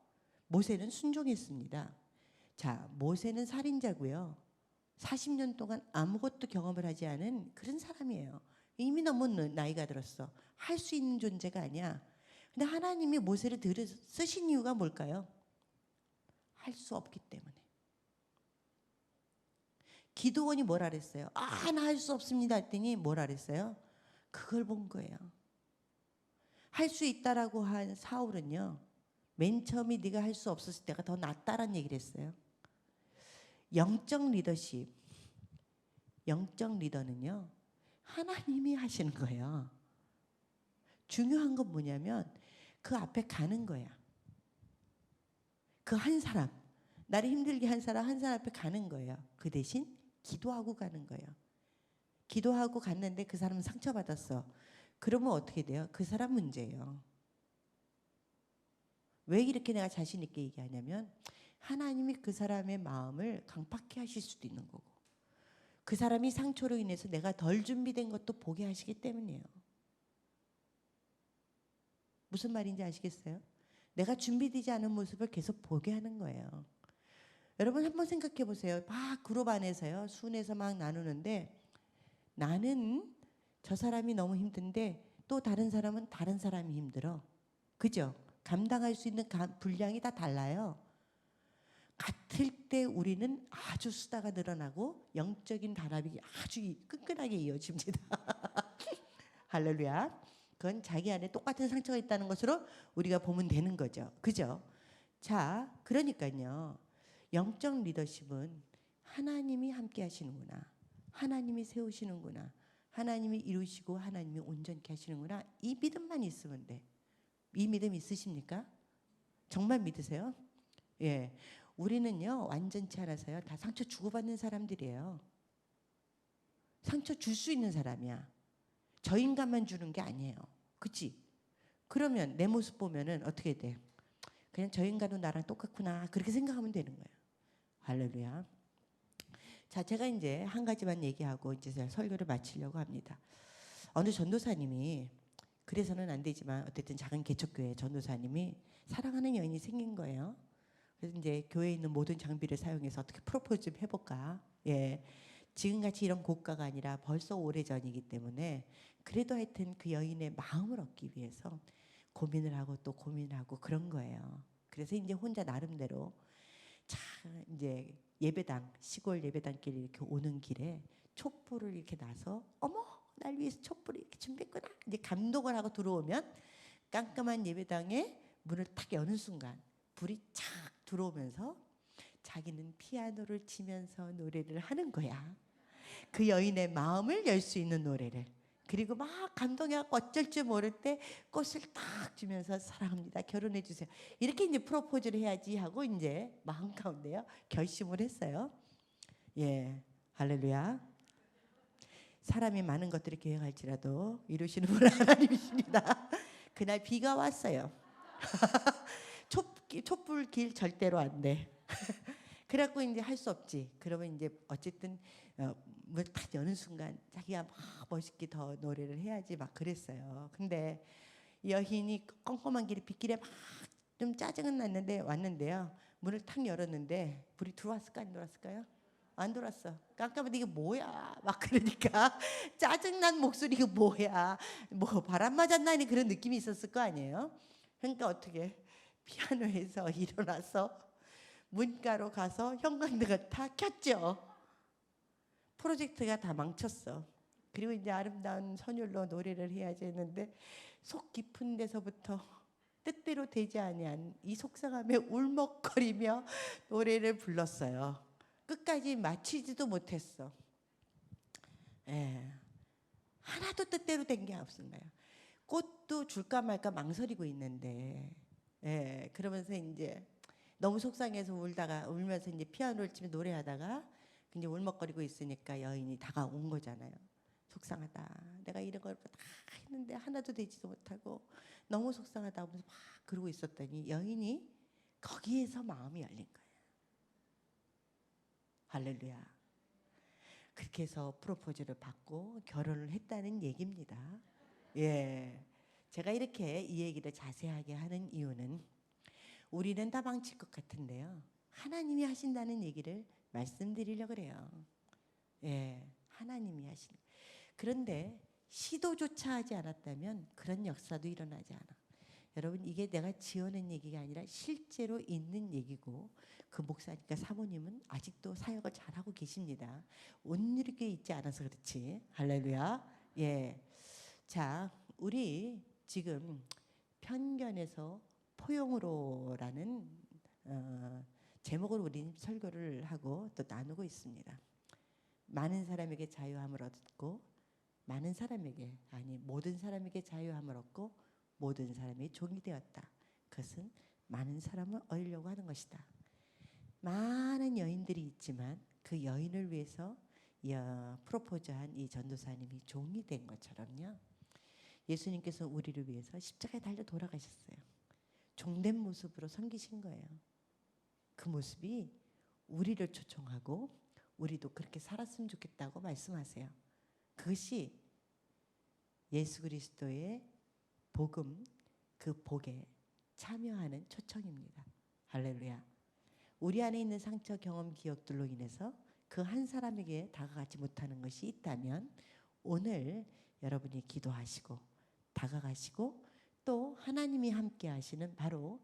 모세는 순종했습니다. 자, 모세는 살인자고요. 40년 동안 아무것도 경험을 하지 않은 그런 사람이에요. 이미 너무 나이가 들었어. 할 수 있는 존재가 아니야. 근데 하나님이 모세를 쓰신 이유가 뭘까요? 할 수 없기 때문에. 기드온이 뭐라 그랬어요? 나 할 수 없습니다 했더니 뭐라 그랬어요? 그걸 본 거예요. 할 수 있다라고 한 사울은요. 맨 처음에 네가 할 수 없었을 때가 더 낫다라는 얘기를 했어요. 영적 리더는요. 하나님이 하시는 거예요. 중요한 건 뭐냐면 그 앞에 가는 거야. 그 한 사람, 나를 힘들게 한 사람 앞에 가는 거예요. 그 대신 기도하고 가는 거예요. 기도하고 갔는데 그 사람은 상처받았어. 그러면 어떻게 돼요? 그 사람 문제예요. 왜 이렇게 내가 자신 있게 얘기하냐면 하나님이 그 사람의 마음을 강팍해 하실 수도 있는 거고 그 사람이 상처로 인해서 내가 덜 준비된 것도 보게 하시기 때문이에요. 무슨 말인지 아시겠어요? 내가 준비되지 않은 모습을 계속 보게 하는 거예요. 여러분 한번 생각해 보세요. 막 그룹 안에서요. 순에서 막 나누는데 나는 저 사람이 너무 힘든데 또 다른 사람은 다른 사람이 힘들어. 그죠? 감당할 수 있는 분량이 다 달라요. 같을 때 우리는 아주 수다가 늘어나고 영적인 단합이 아주 끈끈하게 이어집니다. 할렐루야. 그건 자기 안에 똑같은 상처가 있다는 것으로 우리가 보면 되는 거죠. 그죠? 자, 그러니까요. 영적 리더십은 하나님이 함께 하시는구나. 하나님이 세우시는구나. 하나님이 이루시고 하나님이 온전케 하시는구나. 이 믿음만 있으면 돼. 이 믿음 있으십니까? 정말 믿으세요? 예. 우리는요, 완전치 않아서요, 다 상처 주고받는 사람들이에요. 상처 줄 수 있는 사람이야. 저 인간만 주는 게 아니에요. 그치? 그러면 내 모습 보면은 어떻게 돼? 그냥 저 인간도 나랑 똑같구나. 그렇게 생각하면 되는 거예요. 할렐루야. 자, 제가 이제 한 가지만 얘기하고 이제 제가 설교를 마치려고 합니다. 어느 전도사님이, 그래서는 안 되지만 어쨌든 작은 개척교회 전도사님이 사랑하는 여인이 생긴 거예요. 그래서 이제 교회에 있는 모든 장비를 사용해서 어떻게 프로포즈 좀 해볼까. 예, 지금같이 이런 고가가 아니라 벌써 오래전이기 때문에 그래도 하여튼 그 여인의 마음을 얻기 위해서 고민을 하고 또 고민을 하고 그런 거예요. 그래서 이제 혼자 나름대로 자, 이제 예배당, 시골 예배당길에 이렇게 오는 길에 촛불을 이렇게 놔서, 어머, 날 위해서 촛불을 이렇게 준비했구나. 이제 감동을 하고 들어오면 깜깜한 예배당에 문을 탁 여는 순간 불이 착 들어오면서 자기는 피아노를 치면서 노래를 하는 거야. 그 여인의 마음을 열 수 있는 노래를. 그리고 막 감동해갖고 어쩔 줄 모를 때 꽃을 딱 주면서 사랑합니다, 결혼해 주세요, 이렇게 이제 프로포즈를 해야지 하고 이제 마음 가운데요 결심을 했어요. 예, 할렐루야. 사람이 많은 것들을 계획할지라도 이루시는 분 하나님이십니다. 그날 비가 왔어요. 촛불길 절대로 안 돼. 그래갖고 이제 할 수 없지. 그러면 이제 어쨌든 문 딱 여는 순간 자기가 막 멋있게 더 노래를 해야지 막 그랬어요. 근데 여인이 꼼꼼한 길에 빗길에 막 좀 짜증은 났는데 왔는데요. 문을 탁 열었는데 불이 들어왔을까 안 들어왔을까요? 안 들어왔어. 깜깜한데 이게 뭐야? 막 그러니까 짜증난 목소리 이거 뭐야? 뭐 바람 맞았나니 그런 느낌이 있었을 거 아니에요? 그러니까 어떻게 피아노에서 일어나서 문가로 가서 형광등을 다 켰죠. 프로젝트가 다 망쳤어. 그리고 이제 아름다운 선율로 노래를 해야지 했는데 속 깊은 데서부터 뜻대로 되지 아니한 이 속상함에 울먹거리며 노래를 불렀어요. 끝까지 마치지도 못했어. 예. 하나도 뜻대로 된 게 없은 거예요. 꽃도 줄까 말까 망설이고 있는데, 예. 그러면서 이제 너무 속상해서 울면서 이제 피아노를 치며 노래하다가 이제 울먹거리고 있으니까 여인이 다가온 거잖아요. 속상하다. 내가 이런 걸 다 했는데 하나도 되지도 못하고 너무 속상하다 하면서 막 그러고 있었더니 여인이 거기에서 마음이 열린 거예요. 할렐루야. 그렇게 해서 프로포즈를 받고 결혼을 했다는 얘기입니다. 예. 제가 이렇게 이 얘기를 자세하게 하는 이유는 우리는 다 망칠 것 같은데요, 하나님이 하신다는 얘기를 말씀드리려고 그래요. 예, 하나님이 하시는. 그런데 시도조차 하지 않았다면 그런 역사도 일어나지 않아. 여러분, 이게 내가 지어낸 얘기가 아니라 실제로 있는 얘기고, 그 목사니까 사모님은 아직도 사역을 잘하고 계십니다. 온유하게 있지 않아서 그렇지. 할렐루야. 예. 자, 우리 지금 편견에서 포용으로라는 제목으로 우리 설교를 하고 또 나누고 있습니다. 많은 사람에게 자유함을 얻고 많은 사람에게, 아니 모든 사람에게 자유함을 얻고 모든 사람이 종이 되었다. 그것은 많은 사람을 얻으려고 하는 것이다. 많은 여인들이 있지만 그 여인을 위해서 프로포즈한 이 전도사님이 종이 된 것처럼요, 예수님께서 우리를 위해서 십자가에 달려 돌아가셨어요. 종된 모습으로 섬기신 거예요. 그 모습이 우리를 초청하고 우리도 그렇게 살았으면 좋겠다고 말씀하세요. 그것이 예수 그리스도의 복음, 그 복에 참여하는 초청입니다. 할렐루야. 우리 안에 있는 상처, 경험, 기억들로 인해서 그 한 사람에게 다가가지 못하는 것이 있다면 오늘 여러분이 기도하시고 다가가시고 또 하나님이 함께 하시는 바로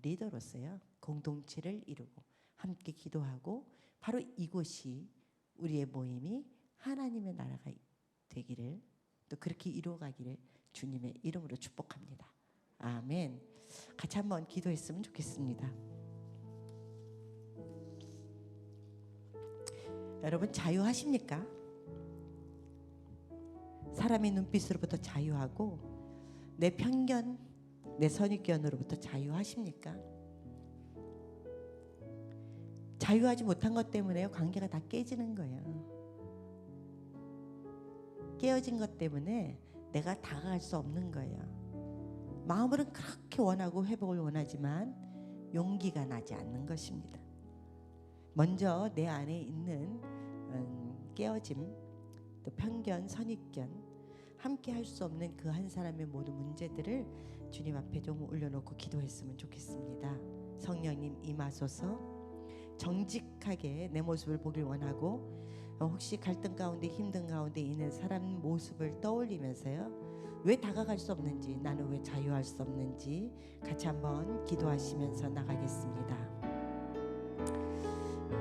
리더로서요, 공동체를 이루고 함께 기도하고 바로 이곳이 우리의 모임이 하나님의 나라가 되기를, 또 그렇게 이루어가기를 주님의 이름으로 축복합니다. 아멘. 같이 한번 기도했으면 좋겠습니다. 여러분 자유하십니까? 사람의 눈빛으로부터 자유하고 내 편견, 내 선입견으로부터 자유하십니까? 자유하지 못한 것 때문에 관계가 다 깨지는 거예요. 깨어진 것 때문에 내가 다가갈 수 없는 거예요. 마음으로는 그렇게 원하고 회복을 원하지만 용기가 나지 않는 것입니다. 먼저 내 안에 있는 깨어짐, 또 편견, 선입견, 함께 할 수 없는 그 한 사람의 모든 문제들을 주님 앞에 좀 올려놓고 기도했으면 좋겠습니다. 성령님 임하소서. 정직하게 내 모습을 보길 원하고 혹시 갈등 가운데 힘든 가운데 있는 사람 모습을 떠올리면서요, 왜 다가갈 수 없는지, 나는 왜 자유할 수 없는지 같이 한번 기도하시면서 나가겠습니다.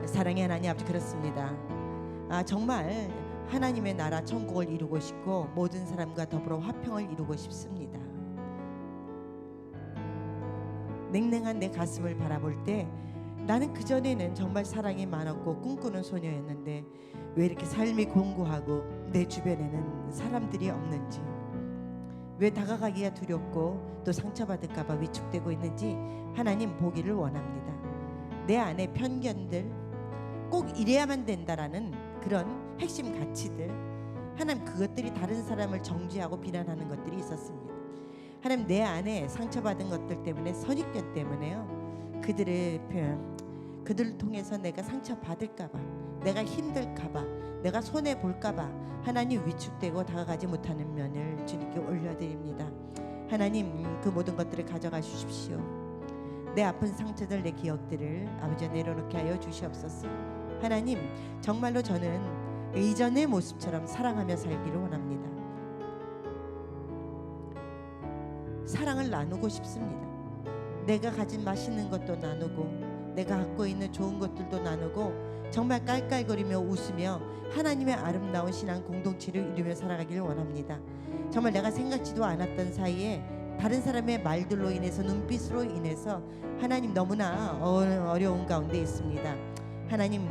사랑의 하나님 아버지, 그렇습니다. 정말 하나님의 나라 천국을 이루고 싶고 모든 사람과 더불어 화평을 이루고 싶습니다. 냉랭한 내 가슴을 바라볼 때 나는 그전에는 정말 사랑이 많았고 꿈꾸는 소녀였는데 왜 이렇게 삶이 공고하고 내 주변에는 사람들이 없는지, 왜 다가가기가 두렵고 또 상처받을까 봐 위축되고 있는지 하나님 보기를 원합니다. 내 안에 편견들, 꼭 이래야만 된다라는 그런 핵심 가치들, 하나님 그것들이 다른 사람을 정죄하고 비난하는 것들이 있었습니다. 하나님 내 안에 상처받은 것들 때문에, 선입견 때문에요, 그들을 통해서 내가 상처받을까봐, 내가 힘들까봐, 내가 손해볼까봐 하나님 위축되고 다가가지 못하는 면을 주님께 올려드립니다. 하나님 그 모든 것들을 가져가 주십시오. 내 아픈 상처들, 내 기억들을 아버지 내려놓게 하여 주시옵소서. 하나님 정말로 저는 이전의 모습처럼 사랑하며 살기를 원합니다. 사랑을 나누고 싶습니다. 내가 가진 맛있는 것도 나누고 내가 갖고 있는 좋은 것들도 나누고 정말 깔깔거리며 웃으며 하나님의 아름다운 신앙 공동체를 이루며 살아가기를 원합니다. 정말 내가 생각지도 않았던 사이에 다른 사람의 말들로 인해서, 눈빛으로 인해서 하나님 너무나 어려운 가운데 있습니다. 하나님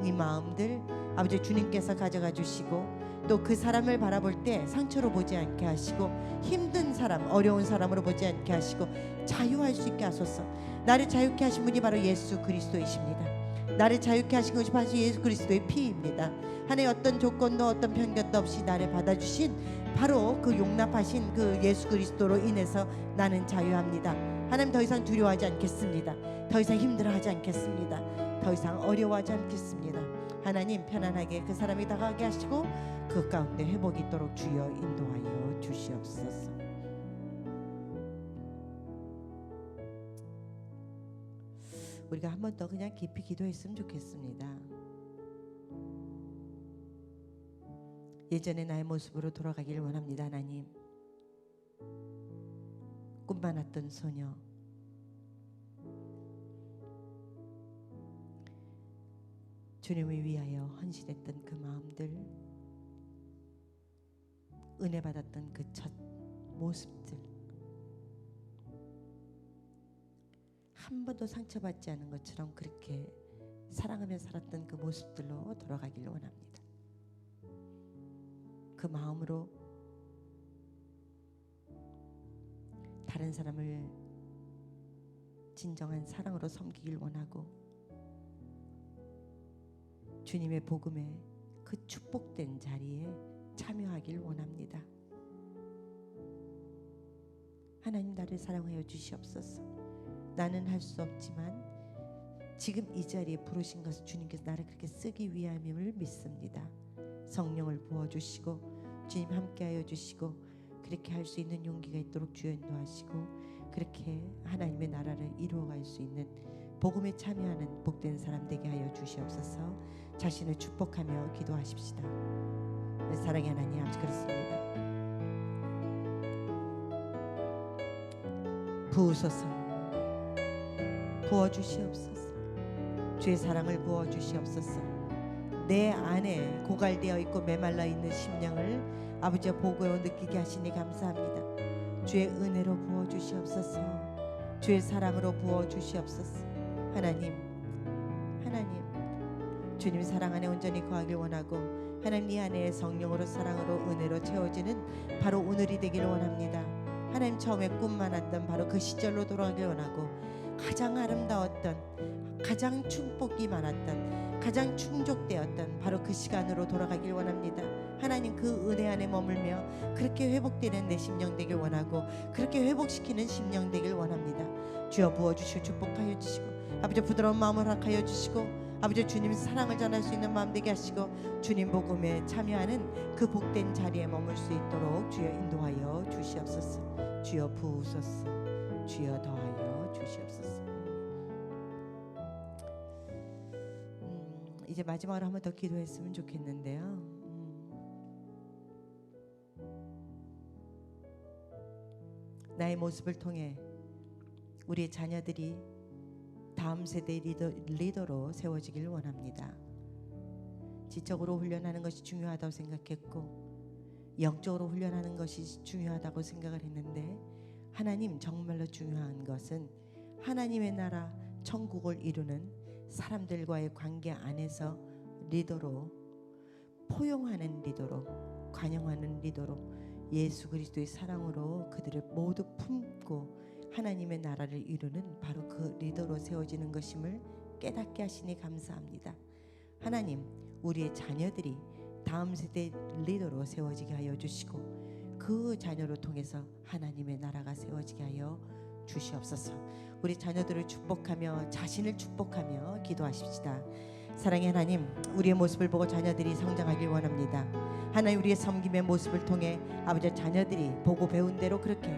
이 마음들 아버지 주님께서 가져가 주시고 또 그 사람을 바라볼 때 상처로 보지 않게 하시고 힘든 사람, 어려운 사람으로 보지 않게 하시고 자유할 수 있게 하소서. 나를 자유케 하신 분이 바로 예수 그리스도이십니다. 나를 자유케 하신 것이 바로 예수 그리스도의 피입니다. 하나의 어떤 조건도 어떤 편견도 없이 나를 받아주신 바로 그 용납하신 그 예수 그리스도로 인해서 나는 자유합니다. 하나님 더 이상 두려워하지 않겠습니다. 더 이상 힘들어하지 않겠습니다. 더 이상 어려워하지 않겠습니다. 하나님 편안하게 그 사람이 다가가게 하시고 그 가운데 회복이 있도록 주여 인도하여 주시옵소서. 우리가 한 번 더 그냥 깊이 기도했으면 좋겠습니다. 예전의 나의 모습으로 돌아가기를 원합니다. 하나님, 꿈 많았던 소녀, 주님을 위하여 헌신했던 그 마음들, 은혜 받았던 그 첫 모습들, 한 번도 상처받지 않은 것처럼 그렇게 사랑하며 살았던 그 모습들로 돌아가기를 원합니다. 그 마음으로 다른 사람을 진정한 사랑으로 섬기길 원하고 주님의 복음에 그 축복된 자리에 참여하길 원합니다. 하나님 나를 사랑하여 주시옵소서. 나는 할 수 없지만 지금 이 자리에 부르신 것을 주님께서 나를 그렇게 쓰기 위함임을 믿습니다. 성령을 부어주시고 주님 함께하여 주시고 그렇게 할 수 있는 용기가 있도록 주여 인도하시고 그렇게 하나님의 나라를 이루어갈 수 있는 복음에 참여하는 복된 사람 되게 하여 주시옵소서. 자신을 축복하며 기도하십시다. 사랑의 하나님 아버지, 그렇습니다. 부으소서. 부어주시옵소서. 주의 사랑을 부어주시옵소서. 내 안에 고갈되어 있고 메말라 있는 심령을 아버지의 보고로 느끼게 하시니 감사합니다. 주의 은혜로 부어주시옵소서. 주의 사랑으로 부어주시옵소서. 하나님 주님 사랑 안에 온전히 거하길 원하고 하나님 이 안에 성령으로 사랑으로 은혜로 채워지는 바로 오늘이 되기를 원합니다. 하나님 처음에 꿈 많았던 바로 그 시절로 돌아가길 원하고 가장 아름다웠던 가장 축복이 많았던 가장 충족되었던 바로 그 시간으로 돌아가길 원합니다. 하나님 그 은혜 안에 머물며 그렇게 회복되는 내 심령 되길 원하고 그렇게 회복시키는 심령 되길 원합니다. 주여 부어주시고 축복하여 주시고 아버지 부드러운 마음을 허락하여 주시고 아버지 주님 사랑을 전할 수 있는 마음 되게 하시고 주님 복음에 참여하는 그 복된 자리에 머물 수 있도록 주여 인도하여 주시옵소서. 주여 부으소서. 주여 더하여 주시옵소서. 이제 마지막으로 한 번 더 기도했으면 좋겠는데요. 나의 모습을 통해 우리의 자녀들이 다음 세대의 리더로 세워지기를 원합니다. 지적으로 훈련하는 것이 중요하다고 생각했고 영적으로 훈련하는 것이 중요하다고 생각을 했는데 하나님 정말로 중요한 것은 하나님의 나라 천국을 이루는 사람들과의 관계 안에서 리더로 포용하는 리더로 관용하는 리더로 예수 그리스도의 사랑으로 그들을 모두 품고 하나님의 나라를 이루는 바로 그 리더로 세워지는 것임을 깨닫게 하시니 감사합니다. 하나님 우리의 자녀들이 다음 세대 리더로 세워지게 하여 주시고 그 자녀를 통해서 하나님의 나라가 세워지게 하여 주시옵소서. 우리 자녀들을 축복하며 자신을 축복하며 기도하십시다. 사랑의 하나님 우리의 모습을 보고 자녀들이 성장하길 원합니다. 하나님 우리의 섬김의 모습을 통해 아버지 자녀들이 보고 배운 대로 그렇게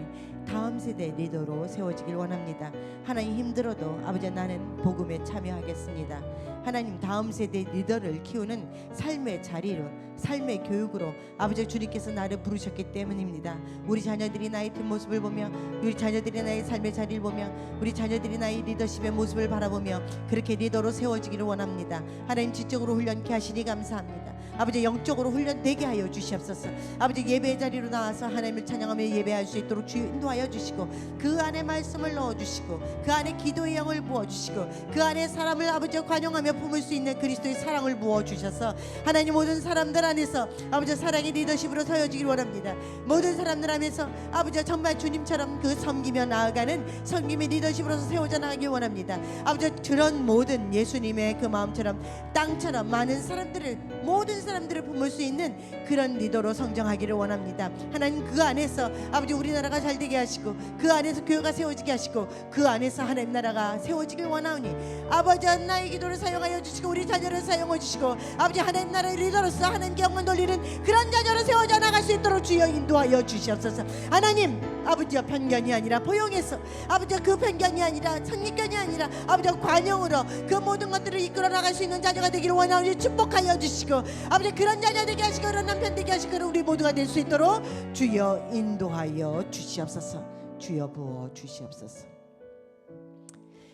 다음 세대 리더로 세워지길 원합니다. 하나님 힘들어도 아버지 나는 복음에 참여하겠습니다. 하나님 다음 세대 리더를 키우는 삶의 자리로 삶의 교육으로 아버지 주님께서 나를 부르셨기 때문입니다. 우리 자녀들이 나의 뒷모습을 보며 우리 자녀들이 나의 삶의 자리를 보며 우리 자녀들이 나의 리더십의 모습을 바라보며 그렇게 리더로 세워지기를 원합니다. 하나님 지적으로 훈련케 하시니 감사합니다. 아버지 영적으로 훈련되게 하여 주시옵소서. 아버지 예배의 자리로 나와서 하나님을 찬양하며 예배할 수 있도록 주여 인도하여 주시고 그 안에 말씀을 넣어주시고 그 안에 기도의 영을 부어주시고 그 안에 사람을 아버지 관용하며 품을 수 있는 그리스도의 사랑을 부어주셔서 하나님 모든 사람들 안에서 아버지 사랑의 리더십으로 서여지길 원합니다. 모든 사람들 안에서 아버지 정말 주님처럼 그 섬기며 나아가는 섬김의 리더십으로서 세워져 나가길 원합니다. 아버지 그런 모든 예수님의 그 마음처럼 땅처럼 많은 사람들을 모든 사람들을 품을 수 있는 그런 리더로 성장하기를 원합니다. 하나님 그 안에서 아버지 우리나라가 잘 되게 하시고 그 안에서 교회가 세워지게 하시고 그 안에서 하나님 나라가 세워지길 원하오니 아버지 나의 기도를 사용하여 주시고 우리 자녀를 사용해 주시고 아버지 하나님 나라의 리더로서 하나님께 영광 돌리는 그런 자녀로 세워져 나갈 수 있도록 주여 인도하여 주시옵소서. 하나님 아버지와 편견이 아니라 포용해서 아버지와 그 편견이 아니라 선입견이 아니라 아버지와 관용으로 그 모든 것들을 이끌어 나갈 수 있는 자녀가 되기를 원하오니 축복하여 주시고 아버지 그런 자녀 되게 하시고 그런 남편 되게 하시고 우리 모두가 될 수 있도록 주여 인도하여 주시옵소서. 주여 부어 주시옵소서.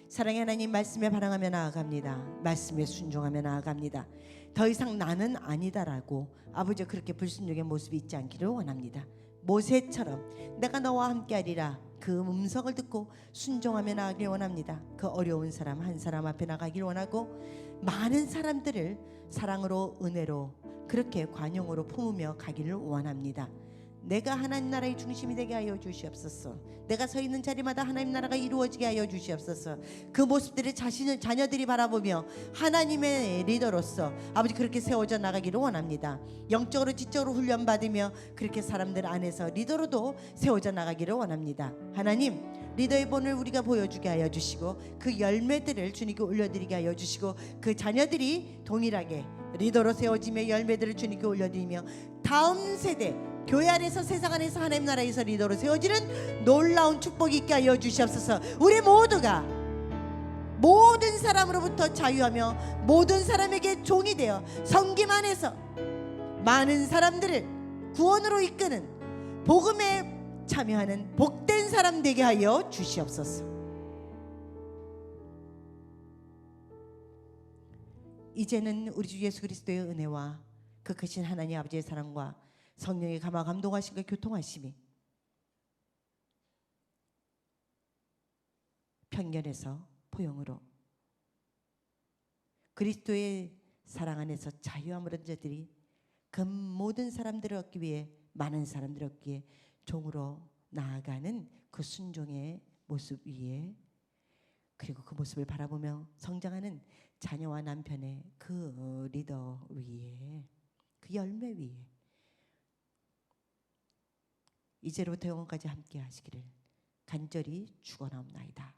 사랑의 하나님 말씀에 반응하며 나아갑니다. 말씀에 순종하며 나아갑니다. 더 이상 나는 아니다라고 아버지 그렇게 불순종의 모습이 있지 않기를 원합니다. 모세처럼 내가 너와 함께하리라 그 음성을 듣고 순종하며 나가길 원합니다. 그 어려운 사람 한 사람 앞에 나가길 원하고 많은 사람들을 사랑으로 은혜로 그렇게 관용으로 품으며 가기를 원합니다. 내가 하나님 나라의 중심이 되게 하여 주시옵소서. 내가 서 있는 자리마다 하나님 나라가 이루어지게 하여 주시옵소서. 그 모습들을 자신을 자녀들이 바라보며 하나님의 리더로서 아버지 그렇게 세워져 나가기를 원합니다. 영적으로 지적으로 훈련받으며 그렇게 사람들 안에서 리더로도 세워져 나가기를 원합니다. 하나님 리더의 본을 우리가 보여주게 하여 주시고 그 열매들을 주님께 올려드리게 하여 주시고 그 자녀들이 동일하게 리더로 세워지며 열매들을 주님께 올려드리며 다음 세대 교회 안에서 세상 안에서 하나님 나라에서 리더로 세워지는 놀라운 축복이 있게 하여 주시옵소서. 우리 모두가 모든 사람으로부터 자유하며 모든 사람에게 종이 되어 섬김 안에서 많은 사람들을 구원으로 이끄는 복음에 참여하는 복된 사람 되게 하여 주시옵소서. 이제는 우리 주 예수 그리스도의 은혜와 그 크신 하나님 아버지의 사랑과 성령의 감화 감동하심과 교통하심이 편견에서 포용으로 그리스도의 사랑 안에서 자유함을 얻은 자들이 그 모든 사람들을 얻기 위해, 많은 사람들을 얻기 위해 종으로 나아가는 그 순종의 모습 위에, 그리고 그 모습을 바라보며 성장하는 자녀와 남편의 그 리더 위에, 그 열매 위에 이제로부터 영원까지 함께 하시기를 간절히 축원하옵나이다.